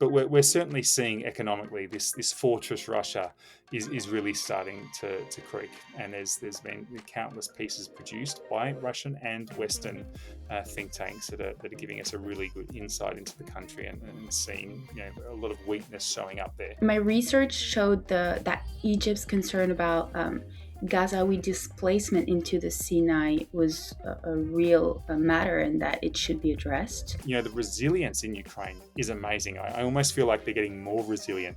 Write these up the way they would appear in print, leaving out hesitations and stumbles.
But we're certainly seeing economically this fortress Russia is really starting to creak, and there's been countless pieces produced by Russian and Western think tanks that are giving us a really good insight into the country and seeing a lot of weakness showing up there. My research showed that Egypt's concern about Gazawi displacement into the Sinai was a real matter and that it should be addressed. The resilience in Ukraine is amazing. I almost feel like they're getting more resilient.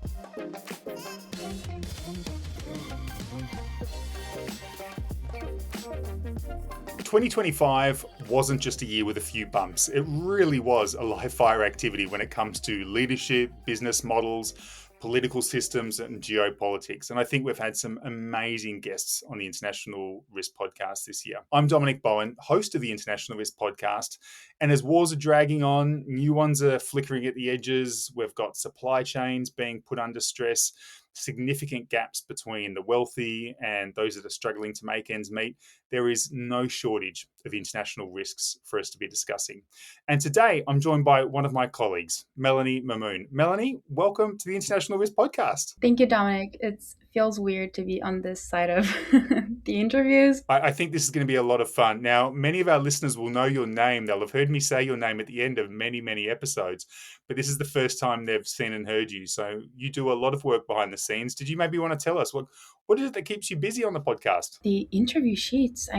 2025 wasn't just a year with a few bumps. It really was a live fire activity when it comes to leadership, business models, political systems, and geopolitics. And I think we've had some amazing guests on the International Risk Podcast this year. I'm Dominic Bowen, host of the International Risk Podcast. And as wars are dragging on, new ones are flickering at the edges. We've got supply chains being put under stress, significant gaps between the wealthy and those that are struggling to make ends meet. There is no shortage of international risks for us to be discussing. And today I'm joined by one of my colleagues, Melanie Mamoun. Melanie, welcome to the International Risk Podcast. Thank you, Dominic. It feels weird to be on this side of the interviews. I think this is going to be a lot of fun. Now, many of our listeners will know your name. They'll have heard me say your name at the end of many, many episodes, but this is the first time they've seen and heard you. So you do a lot of work behind the scenes. Did you maybe want to tell us what is it that keeps you busy on the podcast? The interview sheets,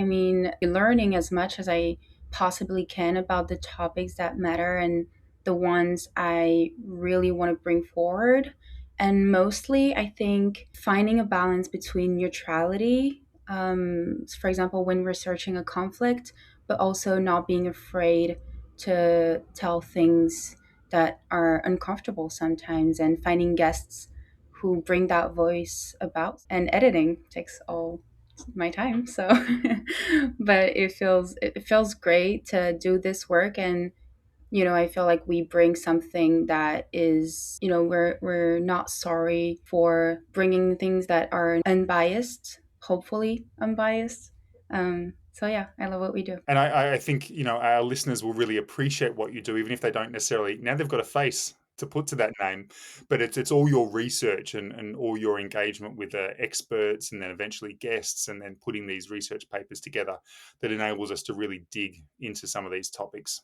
learning as much as I possibly can about the topics that matter and the ones I really want to bring forward. And mostly, I think finding a balance between neutrality, for example, when researching a conflict, but also not being afraid to tell things that are uncomfortable sometimes, and finding guests who bring that voice about. And editing takes all my time, so but it feels great to do this work. And I feel like we bring something that is, we're not sorry for bringing things that are unbiased, hopefully unbiased. So yeah, I love what we do. And I think, our listeners will really appreciate what you do, even if they don't necessarily, now they've got a face to put to that name, but it's all your research and all your engagement with experts and then eventually guests, and then putting these research papers together that enables us to really dig into some of these topics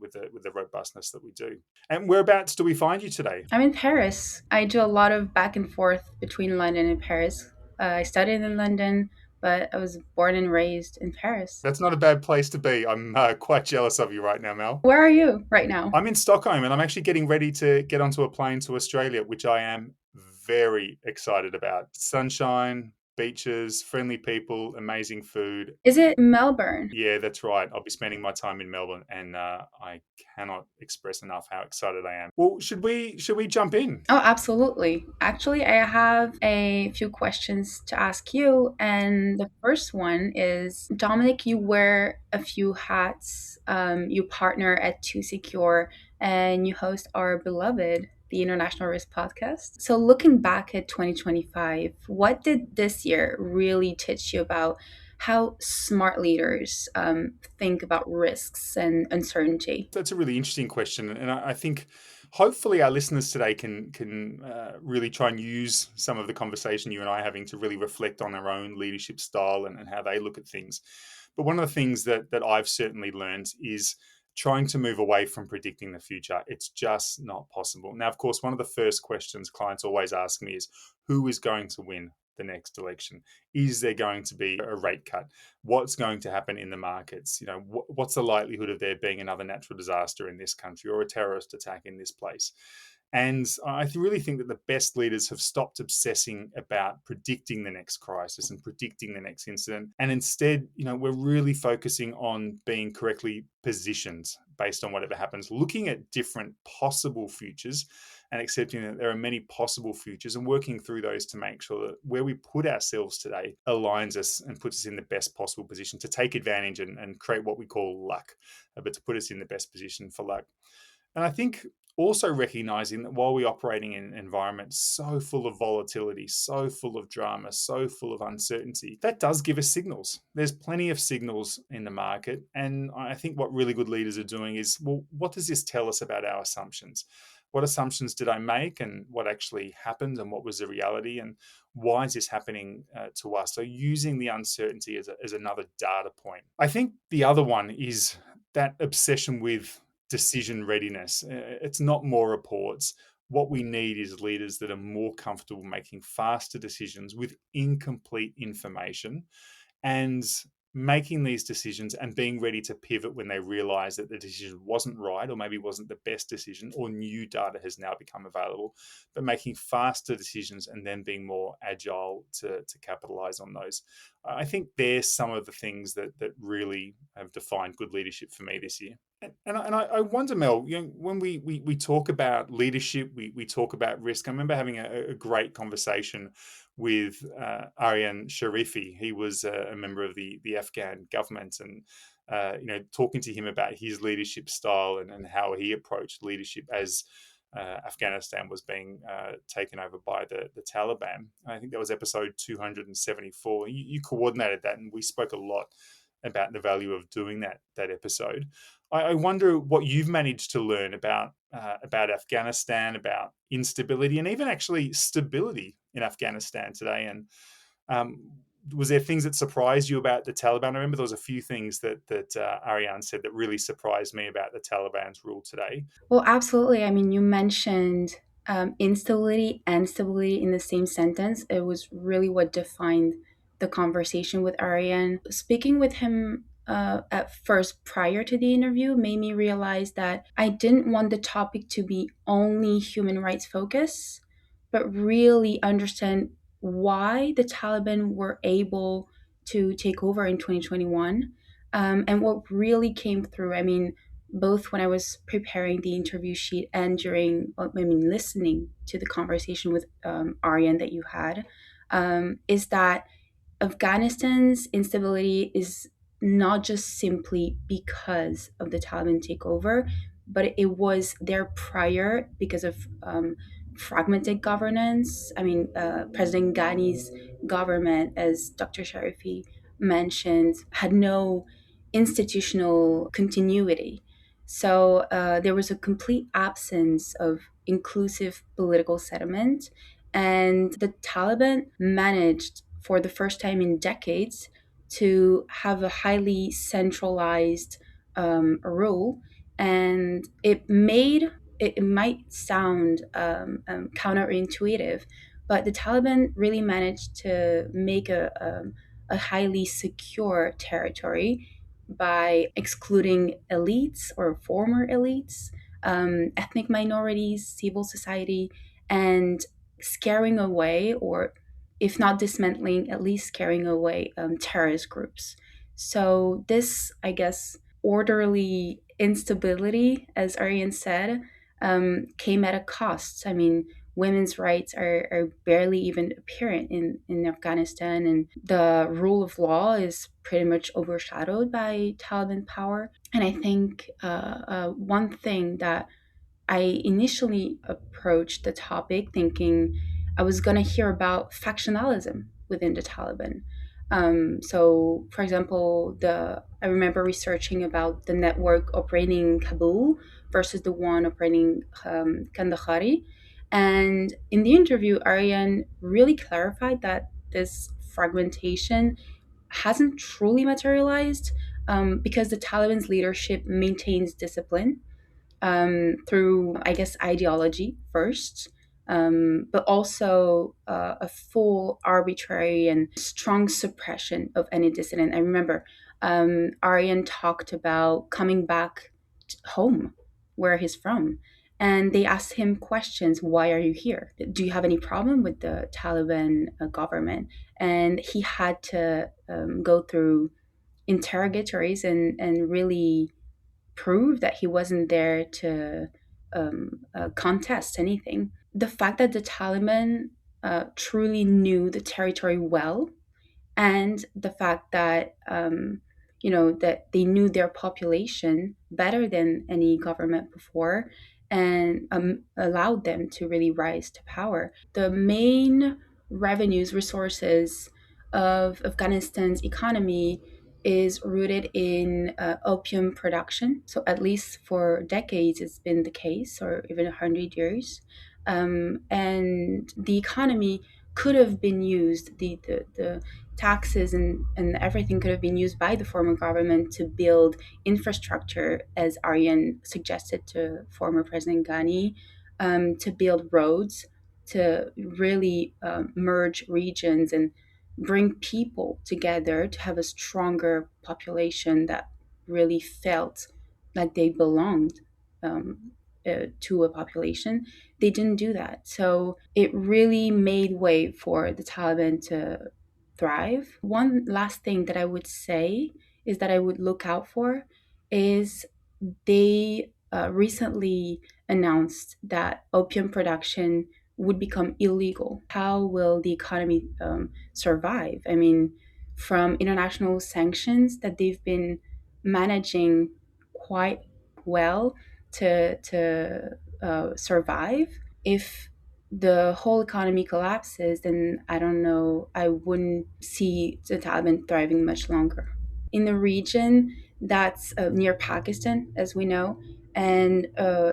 with the robustness that we do. And whereabouts do we find you today? I'm in Paris. I do a lot of back and forth between London and Paris. I studied in London, but I was born and raised in Paris. That's not a bad place to be. I'm quite jealous of you right now, Mel. Where are you right now? I'm in Stockholm, and I'm actually getting ready to get onto a plane to Australia, which I am very excited about. Sunshine, beaches, friendly people, amazing food. Is it Melbourne? Yeah, that's right. I'll be spending my time in Melbourne, and I cannot express enough how excited I am. Well, should we jump in? Oh, absolutely. Actually, I have a few questions to ask you. And the first one is, Dominic, you wear a few hats. You partner at 2Secure and you host our beloved the International Risk Podcast. So looking back at 2025, what did this year really teach you about how smart leaders think about risks and uncertainty? That's a really interesting question, and I think hopefully our listeners today can really try and use some of the conversation you and I are having to really reflect on their own leadership style and how they look at things. But one of the things that I've certainly learned is trying to move away from predicting the future. It's just not possible. Now, of course, one of the first questions clients always ask me is, who is going to win the next election? Is there going to be a rate cut? What's going to happen in the markets? What's the likelihood of there being another natural disaster in this country or a terrorist attack in this place? And I really think that the best leaders have stopped obsessing about predicting the next crisis and predicting the next incident. And instead, we're really focusing on being correctly positioned based on whatever happens, looking at different possible futures and accepting that there are many possible futures and working through those to make sure that where we put ourselves today aligns us and puts us in the best possible position to take advantage and create what we call luck, but to put us in the best position for luck. And I think also recognizing that while we're operating in environments so full of volatility, so full of drama, so full of uncertainty, that does give us signals. There's plenty of signals in the market. And I think what really good leaders are doing is, well, what does this tell us about our assumptions? what assumptions did I make, and what actually happened, and what was the reality, and why is this happening to us? So using the uncertainty as another data point. I think the other one is that obsession with decision readiness. It's not more reports. What we need is leaders that are more comfortable making faster decisions with incomplete information, and making these decisions and being ready to pivot when they realize that the decision wasn't right, or maybe wasn't the best decision, or new data has now become available, but making faster decisions and then being more agile to capitalize on those. I think there's some of the things that really have defined good leadership for me this year. And I wonder, Mel, when we talk about leadership, we talk about risk. I remember having a great conversation with Aryan Sharifi. He was a member of the Afghan government, and talking to him about his leadership style, and how he approached leadership as Afghanistan was being taken over by the Taliban. I think that was episode 274. You coordinated that, and we spoke a lot about the value of doing that episode. I wonder what you've managed to learn about Afghanistan, about instability, and even actually stability in Afghanistan today. And was there things that surprised you about the Taliban? I remember there was a few things that Ariane said that really surprised me about the Taliban's rule today. Well, absolutely. I mean, you mentioned instability and stability in the same sentence. It was really what defined the conversation with Ariane. Speaking with him at first prior to the interview made me realize that I didn't want the topic to be only human rights focused, but really understand why the Taliban were able to take over in 2021, and what really came through. I mean, both when I was preparing the interview sheet and during, I mean, listening to the conversation with Aryan that you had, is that Afghanistan's instability is not just simply because of the Taliban takeover, but it was there prior because of fragmented governance. I mean, President Ghani's government, as Dr. Sharifi mentioned, had no institutional continuity. So there was a complete absence of inclusive political settlement, and the Taliban managed for the first time in decades to have a highly centralized rule. And it might sound counterintuitive, but the Taliban really managed to make a highly secure territory by excluding elites or former elites, ethnic minorities, civil society, and scaring away, or if not dismantling, at least scaring away terrorist groups. So, this, I guess, orderly instability, as Aryan said, came at a cost. I mean, women's rights are barely even apparent in Afghanistan, and the rule of law is pretty much overshadowed by Taliban power. And I think one thing that I initially approached the topic thinking I was going to hear about factionalism within the Taliban. So, for example, the I remember researching about the network operating Kabul versus the one operating Kandahari. And in the interview, Aryan really clarified that this fragmentation hasn't truly materialized because the Taliban's leadership maintains discipline through, I guess, ideology first, but also a full arbitrary and strong suppression of any dissident. I remember Aryan talked about coming back home, where he's from. And they asked him questions. Why are you here? Do you have any problem with the Taliban government? And he had to go through interrogatories and really prove that he wasn't there to contest anything. The fact that the Taliban truly knew the territory well, and the fact that that they knew their population better than any government before, and allowed them to really rise to power. The main resources of Afghanistan's economy is rooted in opium production. So, at least for decades, it's been the case, or even 100 years. And the economy could have been used, the taxes and everything could have been used by the former government to build infrastructure, as Aryan suggested to former President Ghani, to build roads, to really merge regions and bring people together to have a stronger population that really felt like they belonged to a population. They didn't do that. So it really made way for the Taliban to thrive. One last thing that I would say is that I would look out for is they recently announced that opium production would become illegal. How will the economy survive? I mean, from international sanctions that they've been managing quite well to survive. If the whole economy collapses, then I don't know. I wouldn't see the Taliban thriving much longer. In the region that's near Pakistan, as we know, and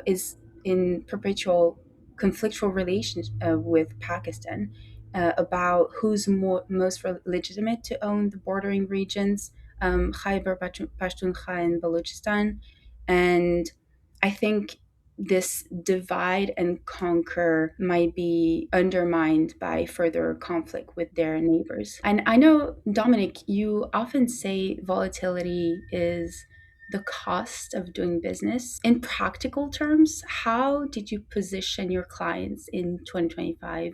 is in perpetual conflictual relations with Pakistan about who's most legitimate to own the bordering regions, Khyber Pakhtunkhwa and Balochistan. And I think this divide and conquer might be undermined by further conflict with their neighbors. And I know, Dominic, you often say volatility is the cost of doing business. In practical terms, how did you position your clients in 2025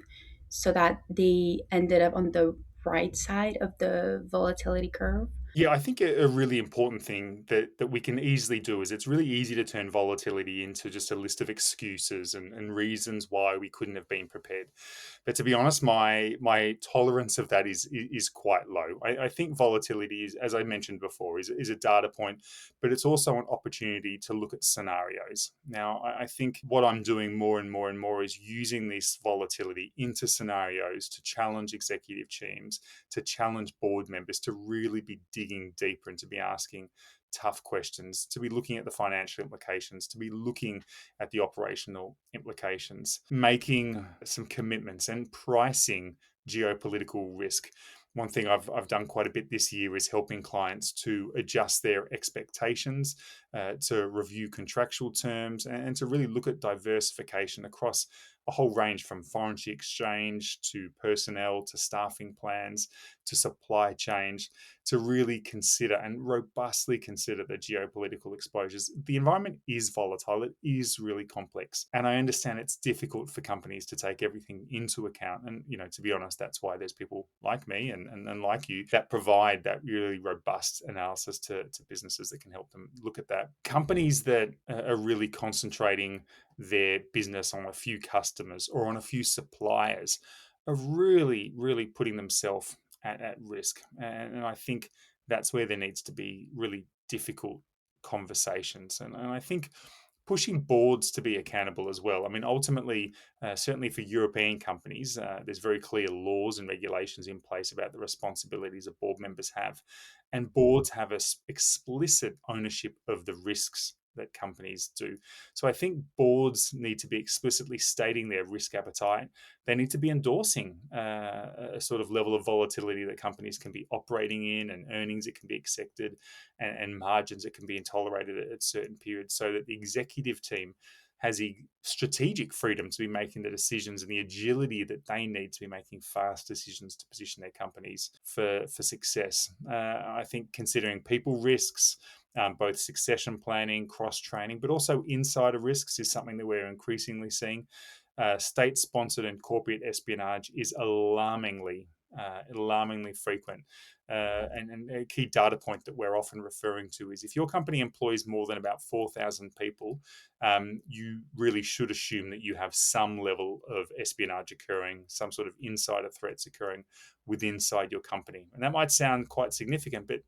so that they ended up on the right side of the volatility curve? Yeah, I think a really important thing that we can easily do is it's really easy to turn volatility into just a list of excuses and reasons why we couldn't have been prepared. But to be honest, my tolerance of that is quite low. I think volatility is, as I mentioned before, is a data point, but it's also an opportunity to look at scenarios. Now, I think what I'm doing more and more and more is using this volatility into scenarios to challenge executive teams, to challenge board members, to really be digging deeper and to be asking tough questions, to be looking at the financial implications, to be looking at the operational implications, making some commitments and pricing geopolitical risk. One thing I've done quite a bit this year is helping clients to adjust their expectations, to review contractual terms, and to really look at diversification across a whole range from foreign exchange to personnel to staffing plans to supply chain, to really consider and robustly consider the geopolitical exposures. The environment is volatile, it is really complex. And I understand it's difficult for companies to take everything into account. And, to be honest, that's why there's people like me and like you that provide that really robust analysis to businesses that can help them look at that. Companies that are really concentrating their business on a few customers or on a few suppliers are really, really putting themselves at risk. And I think that's where there needs to be really difficult conversations. And I think pushing boards to be accountable as well. I mean, ultimately, certainly for European companies, there's very clear laws and regulations in place about the responsibilities that board members have. And boards have a explicit ownership of the risks that companies do. So I think boards need to be explicitly stating their risk appetite. They need to be endorsing a sort of level of volatility that companies can be operating in, and earnings that can be accepted, and margins that can be tolerated at certain periods, so that the executive team has the strategic freedom to be making the decisions and the agility that they need to be making fast decisions to position their companies for success. I think considering people risks, both succession planning, cross training, but also insider risks is something that we're increasingly seeing. State-sponsored and corporate espionage is alarmingly frequent. And a key data point that we're often referring to is if your company employs more than about 4,000 people, you really should assume that you have some level of espionage occurring, some sort of insider threats occurring inside your company. And that might sound quite significant, but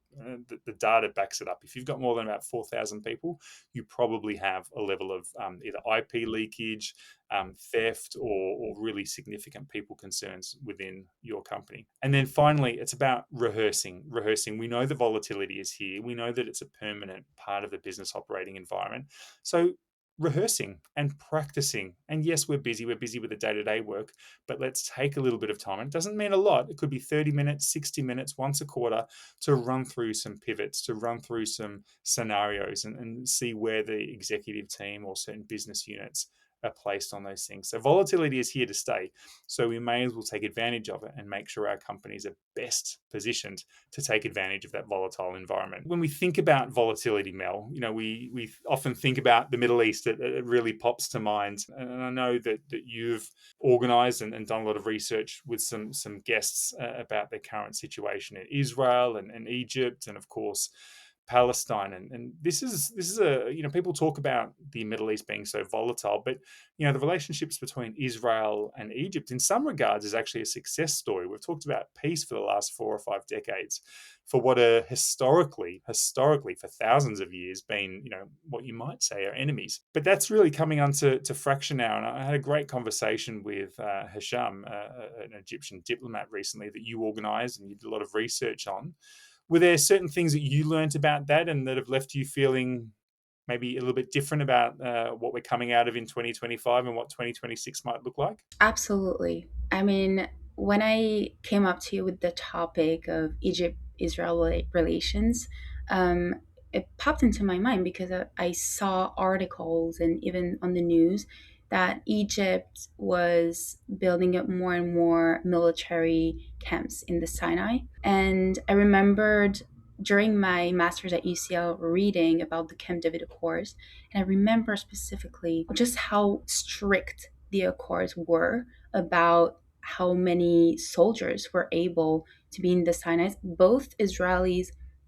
the data backs it up. If you've got more than about 4,000 people, you probably have a level of either IP leakage, theft, or really significant people concerns within your company. And then finally, it's about rehearsing rehearsing. We know the volatility is here. We know that it's a permanent part of the business operating environment. So rehearsing and practicing. And yes, we're busy. We're busy with the day-to-day work, but let's take a little bit of time. It doesn't mean a lot. It could be 30 minutes, 60 minutes, once a quarter to run through some pivots, to run through some scenarios and see where the executive team or certain business units are placed on those things. So volatility is here to stay. So we may as well take advantage of it and make sure our companies are best positioned to take advantage of that volatile environment. When we think about volatility, Mel, we often think about the Middle East. It really pops to mind. And I know that you've organized and done a lot of research with some guests about the current situation in Israel and Egypt, and of course Palestine, and this is a people talk about the Middle East being so volatile, but the relationships between Israel and Egypt in some regards is actually a success story. We've talked about peace for the last 4 or 5 decades, for what are historically for thousands of years been what you might say are enemies, but that's really coming onto fracture now. And I had a great conversation with Hisham, an Egyptian diplomat, recently that you organized and you did a lot of research on. Were there certain things that you learned about that and that have left you feeling maybe a little bit different about what we're coming out of in 2025 and what 2026 might look like? Absolutely. I mean, when I came up to you with the topic of Egypt Israel relations, it popped into my mind because I saw articles and even on the news that Egypt was building up more and more military camps in the Sinai. And I remembered during my master's at UCL reading about the Camp David Accords, and I remember specifically just how strict the Accords were about how many soldiers were able to be in the Sinai, both Israelis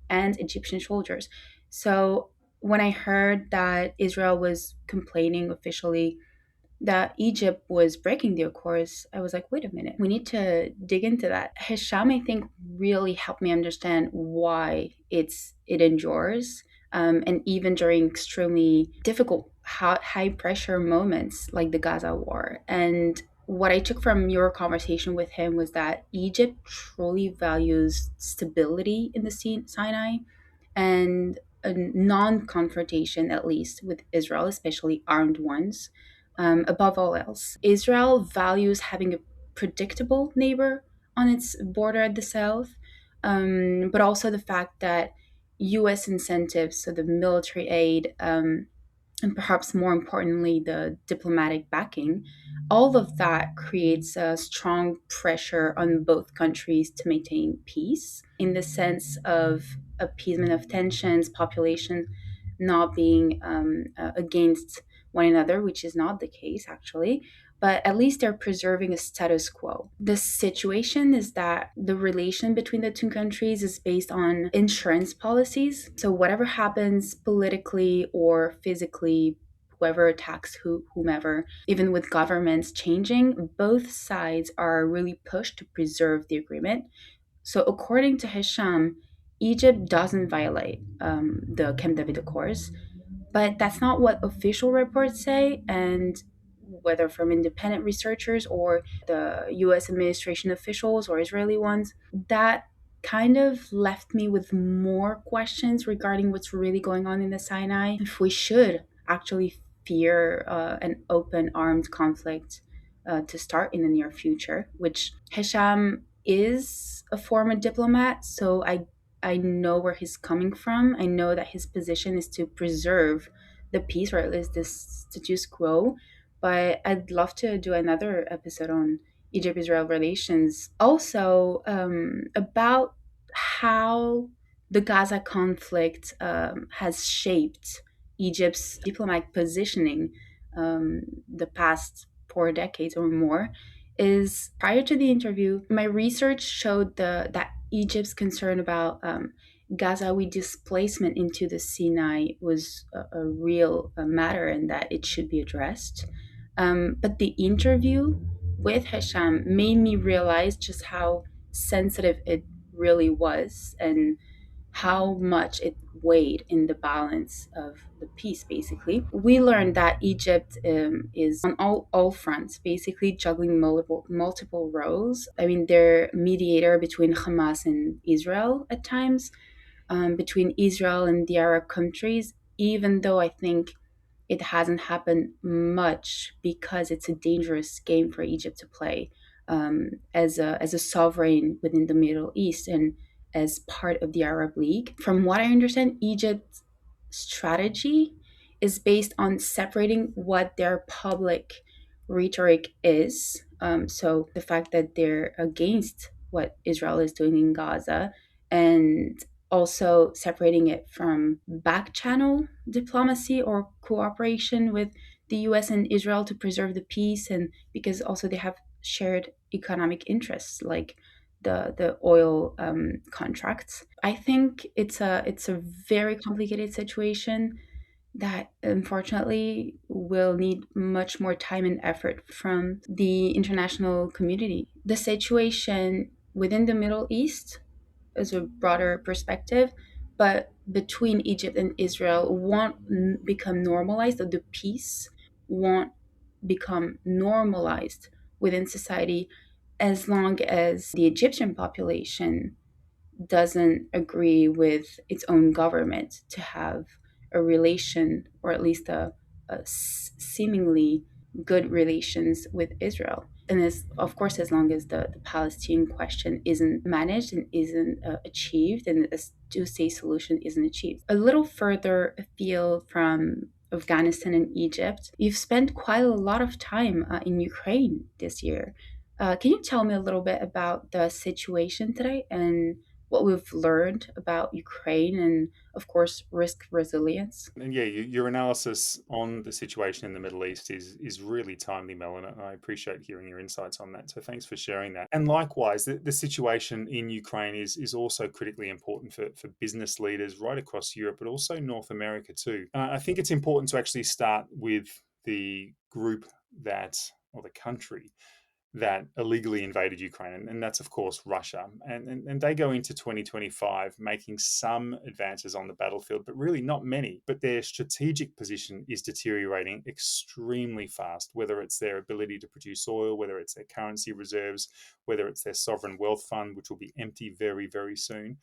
and Egyptian soldiers. So when I heard that Israel was complaining officially that Egypt was breaking the Accords, I was like, wait a minute, we need to dig into that. Hisham, I think, really helped me understand why it endures. And even during extremely difficult, high pressure moments like the Gaza war. And what I took from your conversation with him was that Egypt truly values stability in the Sinai and a non confrontation, at least with Israel, especially armed ones, above all else. Israel values having a predictable neighbor on its border at the south, but also the fact that US incentives, so the military aid, and perhaps more importantly, the diplomatic backing, all of that creates a strong pressure on both countries to maintain peace in the sense of appeasement of tensions, population not being against one another, which is not the case actually. But at least they're preserving a status quo. The situation is that the relation between the two countries is based on insurance policies. So, whatever happens politically or physically, whoever attacks whomever, even with governments changing, both sides are really pushed to preserve the agreement. So, according to Hisham, Egypt doesn't violate the Camp David Accords, but that's not what official reports say. And whether from independent researchers or the US administration officials or Israeli ones, that kind of left me with more questions regarding what's really going on in the Sinai. If we should actually fear an open armed conflict to start in the near future, which Hisham is a former diplomat, so I know where he's coming from. I know that his position is to preserve the peace, or at least this status quo. But I'd love to do another episode on Egypt Israel relations. Also, about how the Gaza conflict has shaped Egypt's diplomatic positioning the past 4 decades or more. Is prior to the interview, my research showed that Egypt's concern about Gazawi displacement into the Sinai was a real matter and that it should be addressed. But the interview with Hisham made me realize just how sensitive it really was and how much it weighed in the balance of the peace, basically. We learned that Egypt is on all fronts, basically juggling multiple roles. I mean, they're mediator between Hamas and Israel at times, between Israel and the Arab countries, even though I think it hasn't happened much because it's a dangerous game for Egypt to play, as a sovereign within the Middle East and as part of the Arab League. From what I understand, Egypt's strategy is based on separating what their public rhetoric is. So the fact that they're against what Israel is doing in Gaza, and also separating it from back channel diplomacy or cooperation with the US and Israel to preserve the peace, and because also they have shared economic interests like the oil contracts. I think it's a very complicated situation that unfortunately will need much more time and effort from the international community. The situation within the Middle East as a broader perspective, but between Egypt and Israel won't become normalized, or the peace won't become normalized within society as long as the Egyptian population doesn't agree with its own government to have a relation, or at least a seemingly good relations with Israel. And as, of course, as long as the Palestinian question isn't managed and isn't achieved, and a two-state solution isn't achieved. A little further afield from Afghanistan and Egypt, you've spent quite a lot of time in Ukraine this year. Can you tell me a little bit about the situation today and what we've learned about Ukraine and, of course, risk resilience? And yeah, your analysis on the situation in the Middle East is really timely, Melanie, and I appreciate hearing your insights on that. So thanks for sharing that. And likewise, the situation in Ukraine is also critically important for business leaders right across Europe, but also North America too. I think it's important to actually start with the group that, or the country that illegally invaded Ukraine, and that's of course Russia. And they go into 2025 making some advances on the battlefield, but really not many. But their strategic position is deteriorating extremely fast, whether it's their ability to produce oil, whether it's their currency reserves, whether it's their sovereign wealth fund, which will be empty very, very soon.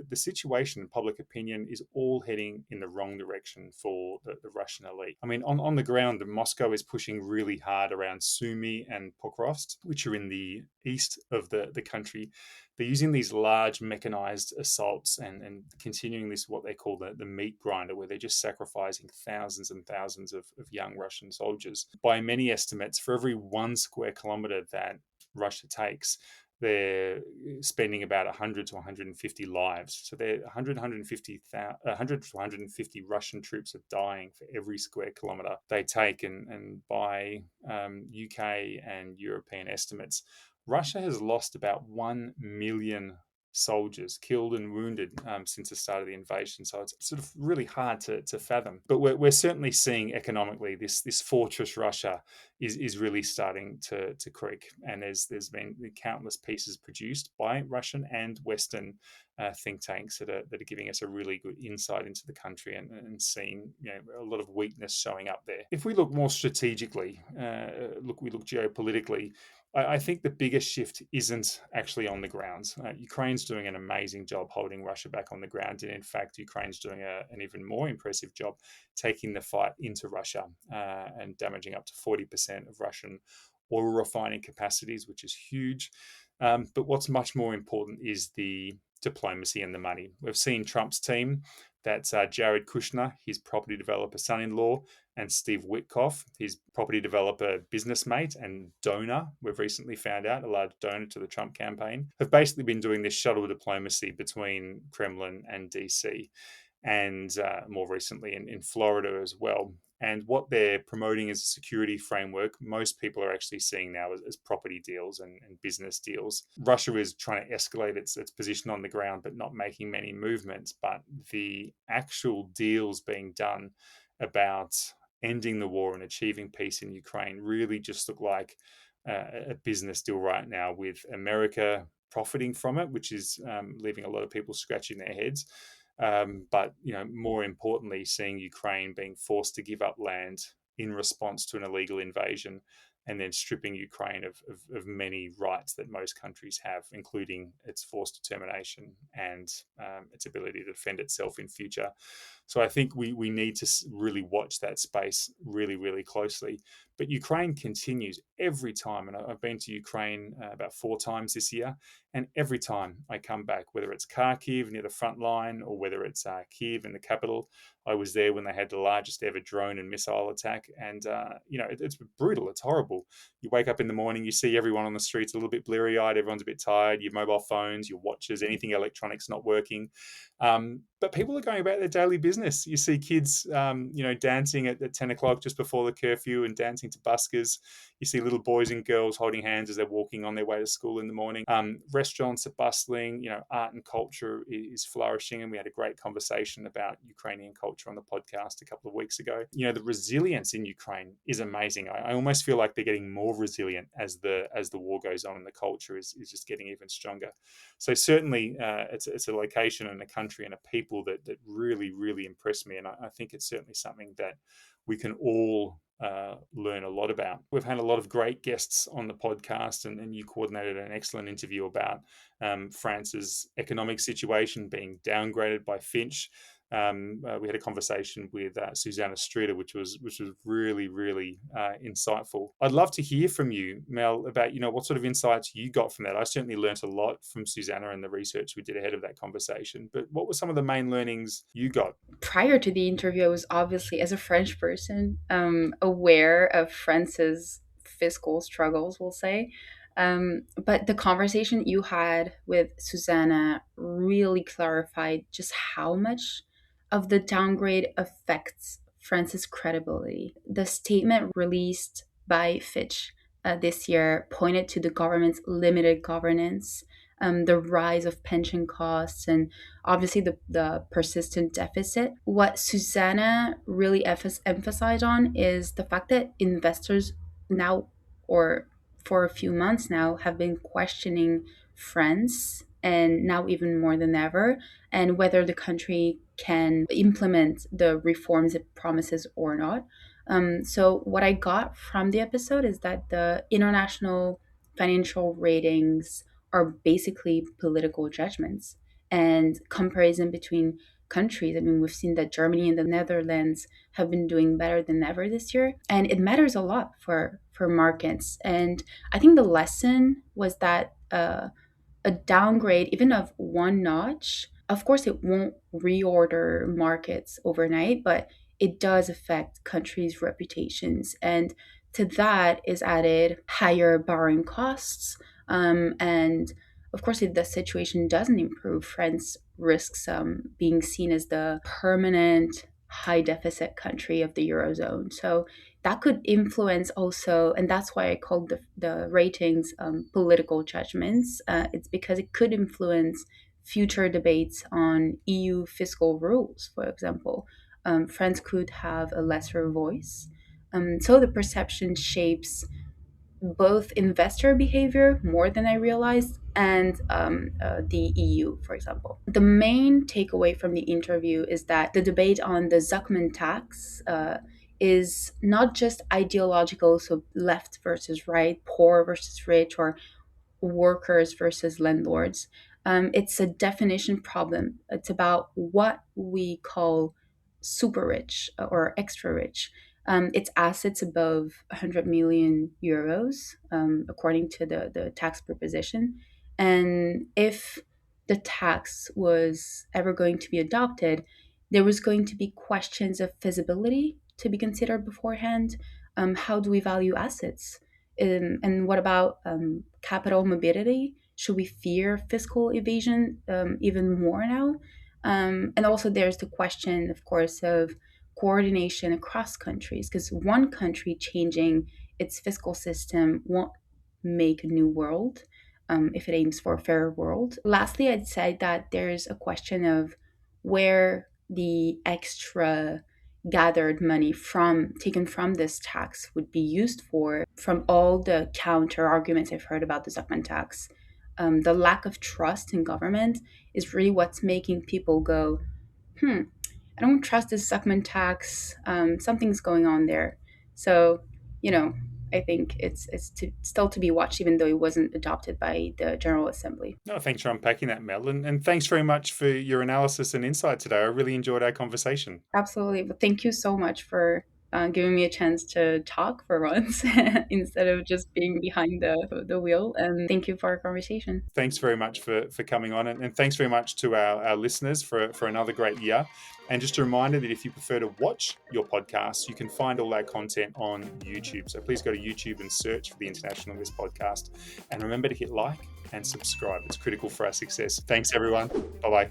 The situation and public opinion is all heading in the wrong direction for the Russian elite. I mean, on the ground, Moscow is pushing really hard around Sumy and Pokrovsk, which are in the east of the country. They're using these large mechanized assaults and continuing this, what they call the meat grinder, where they're just sacrificing thousands and thousands of young Russian soldiers. By many estimates, for every 1 square kilometer that Russia takes, they're spending about 100 to 150 lives. So they're 100 to 150 Russian troops are dying for every square kilometer they take. And by UK and European estimates, Russia has lost about 1 million soldiers killed and wounded since the start of the invasion. So it's sort of really hard to fathom. But we're certainly seeing economically this fortress Russia is really starting to creak. And there's been countless pieces produced by Russian and Western think tanks that are giving us a really good insight into the country and seeing a lot of weakness showing up there. If we look more strategically, we look geopolitically, I think the biggest shift isn't actually on the ground. Ukraine's doing an amazing job holding Russia back on the ground. And in fact, Ukraine's doing an even more impressive job taking the fight into Russia and damaging up to 40% of Russian oil refining capacities, which is huge. But what's much more important is the diplomacy and the money. We've seen Trump's team, that's Jared Kushner, his property developer son-in-law, and Steve Witkoff, his property developer business mate and donor, we've recently found out, a large donor to the Trump campaign, have basically been doing this shuttle diplomacy between Kremlin and DC, and more recently in Florida as well. And what they're promoting as a security framework, most people are actually seeing now as property deals and business deals. Russia is trying to escalate its position on the ground, but not making many movements. But the actual deals being done about ending the war and achieving peace in Ukraine really just look like a business deal right now with America profiting from it, which is leaving a lot of people scratching their heads. But more importantly, seeing Ukraine being forced to give up land in response to an illegal invasion, and then stripping Ukraine of many rights that most countries have, including its forced determination and its ability to defend itself in future. So I think we need to really watch that space really, really closely. But Ukraine continues every time, and I've been to Ukraine about 4 times this year, and every time I come back, whether it's Kharkiv near the front line or whether it's Kiev in the capital, I was there when they had the largest ever drone and missile attack, and it's brutal. It's horrible. You wake up in the morning, you see everyone on the streets a little bit bleary-eyed. Everyone's a bit tired. Your mobile phones, your watches, anything electronics not working. But people are going about their daily business. You see kids, dancing at 10 o'clock just before the curfew and dancing to buskers. You see little boys and girls holding hands as they're walking on their way to school in the morning. Restaurants are bustling. Art and culture is flourishing. And we had a great conversation about Ukrainian culture on the podcast a couple of weeks ago. The resilience in Ukraine is amazing. I almost feel like they're getting more resilient as the war goes on, and the culture is just getting even stronger. So certainly it's a location and a country and a people that really, really impressed me. And I think it's certainly something that we can all learn a lot about. We've had a lot of great guests on the podcast, and you coordinated an excellent interview about France's economic situation being downgraded by Finch. We had a conversation with Susanna Streeter, which was really, really insightful. I'd love to hear from you, Mel, about what sort of insights you got from that. I certainly learnt a lot from Susanna and the research we did ahead of that conversation. But what were some of the main learnings you got? Prior to the interview, I was obviously, as a French person, aware of France's fiscal struggles, we'll say. But the conversation you had with Susanna really clarified just how much of the downgrade affects France's credibility. The statement released by Fitch this year pointed to the government's limited governance, the rise of pension costs, and obviously the persistent deficit. What Susanna really emphasized on is the fact that investors now, or for a few months now, have been questioning France, and now even more than ever, and whether the country can implement the reforms it promises or not. So, what I got from the episode is that the international financial ratings are basically political judgments, and comparison between countries. I mean, we've seen that Germany and the Netherlands have been doing better than ever this year, and it matters a lot for markets. And I think the lesson was that a downgrade, even of one notch, of course, it won't reorder markets overnight, but it does affect countries' reputations. And to that is added higher borrowing costs. And of course, if the situation doesn't improve, France risks being seen as the permanent high deficit country of the Eurozone. So that could influence also, and that's why I called the ratings political judgments. It's because it could influence future debates on EU fiscal rules, for example. France could have a lesser voice. So the perception shapes both investor behavior more than I realized, and the EU, for example. The main takeaway from the interview is that the debate on the Zuckman tax is not just ideological, so left versus right, poor versus rich, or workers versus landlords. It's a definition problem. It's about what we call super rich or extra rich. It's assets above 100 million euros, according to the tax proposition. And if the tax was ever going to be adopted, there was going to be questions of feasibility to be considered beforehand. How do we value assets? And what about capital mobility? Should we fear fiscal evasion even more now? And also, there's the question, of course, of coordination across countries, because one country changing its fiscal system won't make a new world if it aims for a fairer world. Lastly, I'd say that there's a question of where the extra gathered money from taken from this tax would be used for. From all the counter arguments I've heard about the Zuckman tax, the lack of trust in government is really what's making people go, I don't trust this Zuckman tax. Something's going on there. So, you know, I think still to be watched, even though it wasn't adopted by the General Assembly. No, thanks for unpacking that, Mel. And thanks very much for your analysis and insight today. I really enjoyed our conversation. Absolutely. But thank you so much for giving me a chance to talk for once instead of just being behind the wheel. And thank you for our conversation. Thanks very much for coming on. And thanks very much to our listeners for another great year. And just a reminder that if you prefer to watch your podcasts, you can find all that content on YouTube. So please go to YouTube and search for the Internationalist Podcast. And remember to hit like and subscribe. It's critical for our success. Thanks, everyone. Bye-bye.